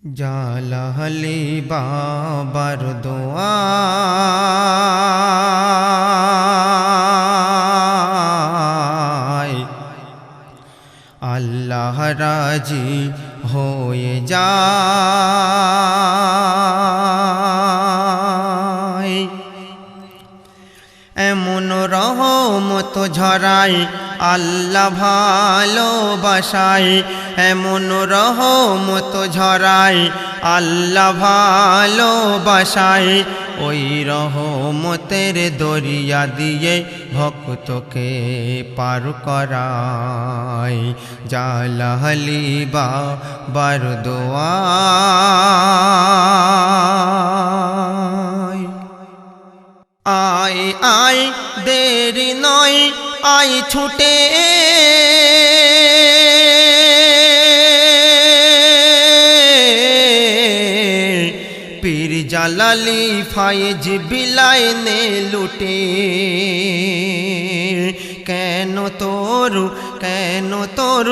জালালি বাবার দোয়া আল্লাহ রাজি হয়ে যায়। এমন রহমত ঝরায় আল্লাহ ভালোবাসায়, এমন রহমত ঝরায় আল্লাহ ভালোবাসায়। ওই রহমতের দরিয়া দিয়ে ভক্তকে পার করায়। জালালি বাবার দোয়া আয় আয় দেরি নয় আয় ছুটে, পীর জালালি ফায়েজ বিলাইনে লুটে। কেন তোর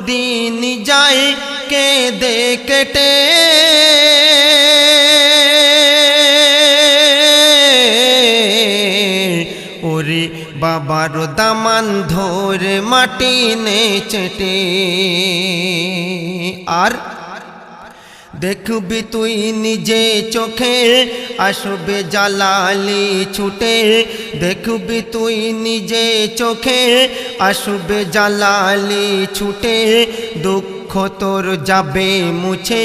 দিন যায় কেঁদে কেটে, ওরে বাবার দামান ধরে মাটি নে চেটে। আর দেখবি তুই নিজে চোখে আসবে জালালি ছুটে, দেখবি তুই নিজে চোখে আসবে জালালি ছুটে। দুঃখ তোর যাবে মুছে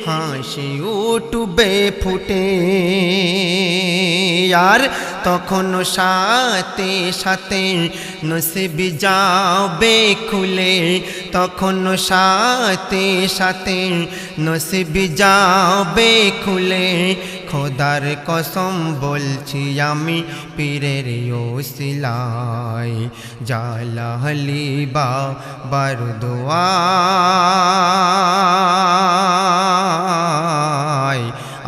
হাসি উঠবে ফুটে। আর তখন সাথে সাথে নসিব যাবে খুলে, তখন সাথে সাথে নসিব যাবে খুলে। খোদার কসম বলছি আমি পীরের ওসিলায়, জালালি বাবার দোয়া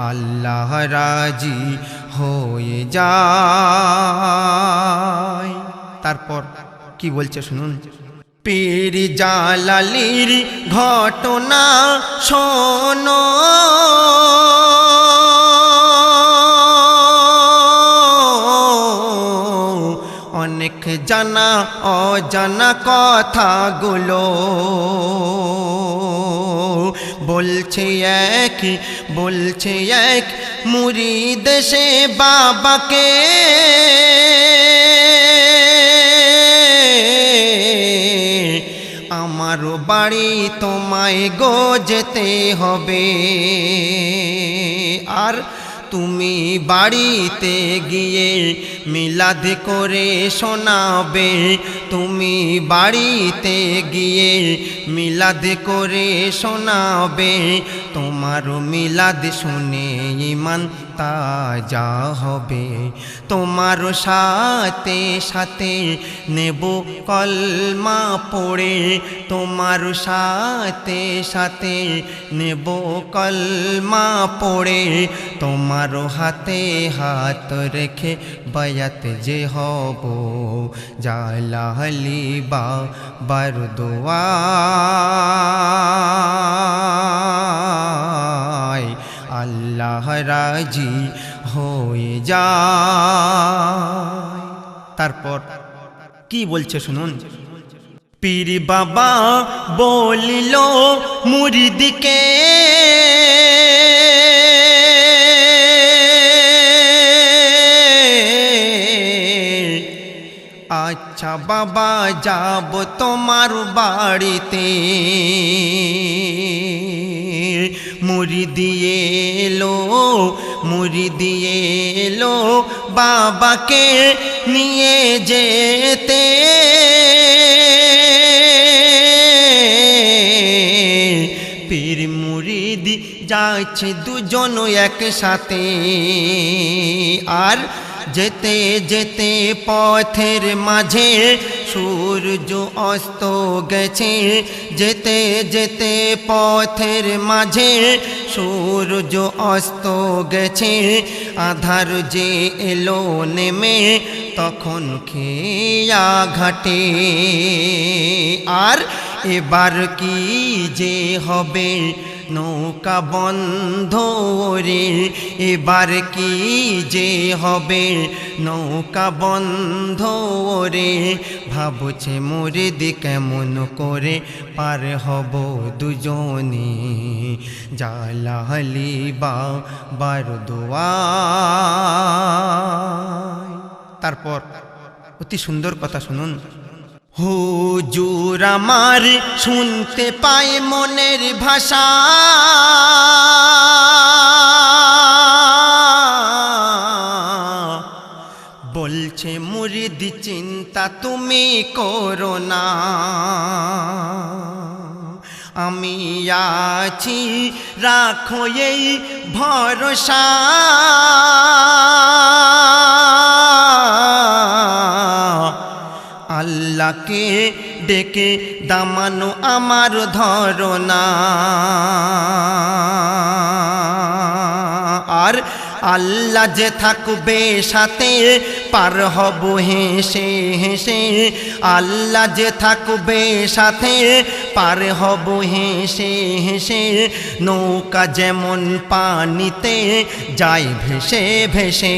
আল্লাহ রাজি হয়ে যায়। তারপর কি বলছে শুনুন। পীর জালালির ঘটনা শোনো, অনেক জানা অজানা কথাগুলো বলছে এক মুরিদ সে বাবাকে। আমারও বাড়ি তোমায় গো যেতে হবে, আর তুমি বাড়িতে গিয়ে মিলাদ করে শোনাবে। তুমি বাড়িতে গিয়ে মিলাদ করে শোনাবে। তোমার মিলাদ শুনে ঈমান তাজা হবে। তোমার সাথে সাথে নেব কলমা পড়ে, তোমার সাথে সাথে নেব কলমা পড়ে। তোমার হাতে হাত রেখে বায়াত যে হব, জালালি বাবার দোয়া আল্লাহ রাজি হয়ে যায়। তারপর কি বলছে শুনুন। পীর বাবা বলিল মুরিদকে, আচ্ছা বাবা যাব তোমার বাড়িতে। মুরিদি এলো বাবাকে নিয়ে যেতে। পীর মুরিদ যাচ্ছে দুজন একসাথে। আর যেতে যেতে পথের মাঝে সূর্য অস্ত গেছে, যেতে যেতে পথের মাঝে সূর্য অস্ত গেছে। আধার যে এলো নেমে তখন খেয়া ঘাটে। আর এবার কি যে হবে নৌকা বন্ধ রে এবার কি যে হবে নৌকা বন্ধ রে ভাবছে মুরিদি কেমন করে পার হব দুজনে জালালি বাবার দোয়ায়। তারপর অতি সুন্দর কথা শুনুন। হুজুর আমার শুনতে পায় মনের ভাষা বলছে মুরিদি চিন্তা তুমি করো না আমি আছি রাখো এই ভরসা আল্লাহকে ডেকে দামানো আমার ধরনা আর আল্লাহ যে থাকবে সাথে পার হব হেসে হেসে আল্লাহ যে থাকবে সাথে পার হব হেসে হেসে নৌকা যেমন পানিতে যায় ভেসে ভেসে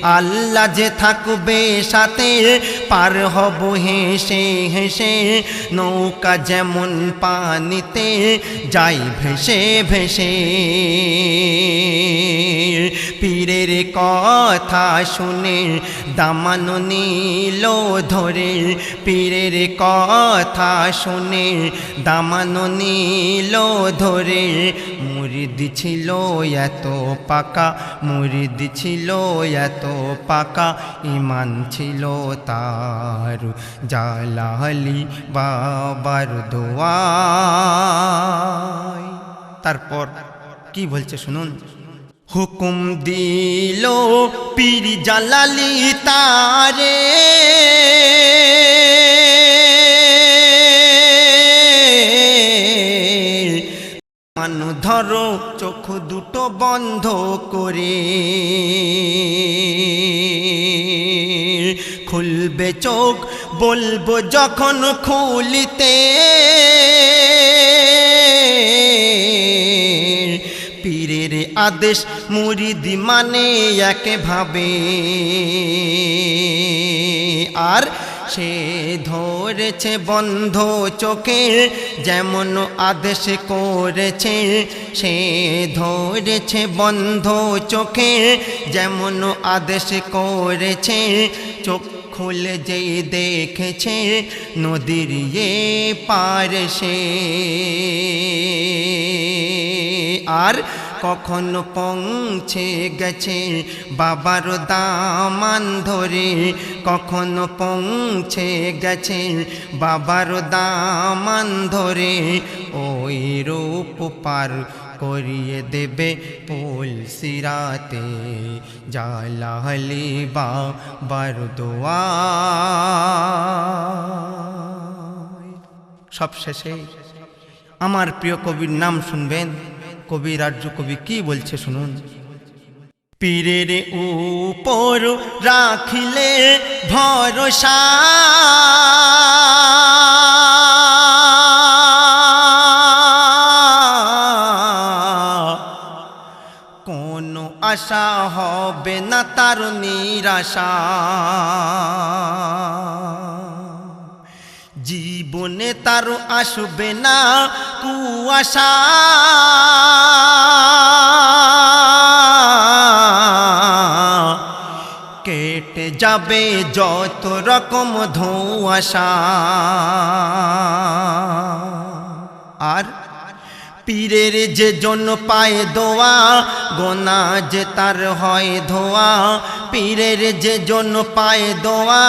আল্লাহ যে থাকবে সাথে পার হব হেসে হেসে নৌকা যেমন পানিতে যায় ভেসে ভেসে পীরের কথা শুনে দামানো নীল ধরে পীরের কথা শুনে দামানো নীল ধরে মুরিদ ছিল এত পাকা মুরিদ ছিল এত পাকা ঈমান ছিল তার জালালি বাবার দোয়ায়। তারপর কি বলছে শুনুন। হুকুম দিল পীর জালালি তারে মানু ধরো চোখ দুটো বন্ধ করে খুলবে চোখ বলবো যখন খুলিতে পীরের আদেশ মুরিদি মানে একভাবে আর সে ধরেছে বন্ধ চোখে যেমন আদেশ করেছে সে ধরেছে বন্ধ চোখে যেমন আদেশ করেছে চোখ খুলে যেই দেখেছে নদীর পার সে আর কখনো পৌঁছে গেছে বাবার দামান ধরে কখনো পৌঁছে গেছে বাবার দামান ধরে ওই রূপ পার করিয়ে দেবে পুল সিরাতে জালালি বাবার দোয়ায়। সবশেষে আমার প্রিয় কবির নাম শুনবেন। কবি রাজ্য কবি কি বলছে শুনুন। পীরের উপর রাখিলে ভরসা কোনো আশা হবে না তার নিরাশা জীবনে তার আসবে না কুয়াশা কেটে যাবে যত রকম ধোঁয়াশা আর পীরের যে জন পায় দোয়া গোনা যে তার হয় ধোয়া পীরের যে জন পায় দোয়া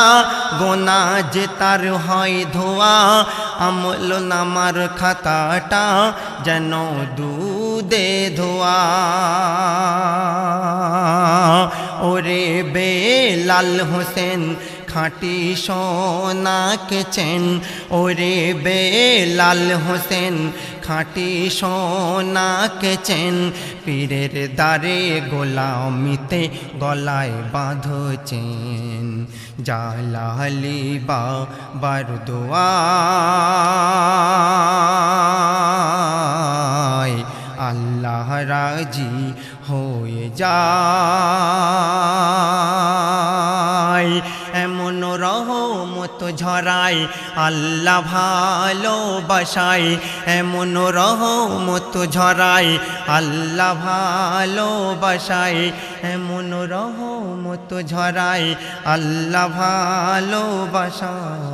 গোনা যে তার হয় ধোয়া আমল নামার খাতাটা যেন দুধে ধোয়া ওরে বেলাল হোসেন খাঁটি সোনা কেচেন ওরে বেলাল হোসেন খাঁটি সোনাকে চেন পীরের দ্বারে গোলামিতে গলায় বাঁধছেন জালালি বাবার দোয়ায় আল্লাহ রাজি হয়ে যায় এমন রহমত ঝরায় আল্লাহ ভালোবাসায় এমন রহমত ঝরায় আল্লাহ ভালোবাসায় এমন রহমত ঝরায় আল্লাহ ভালোবাসায়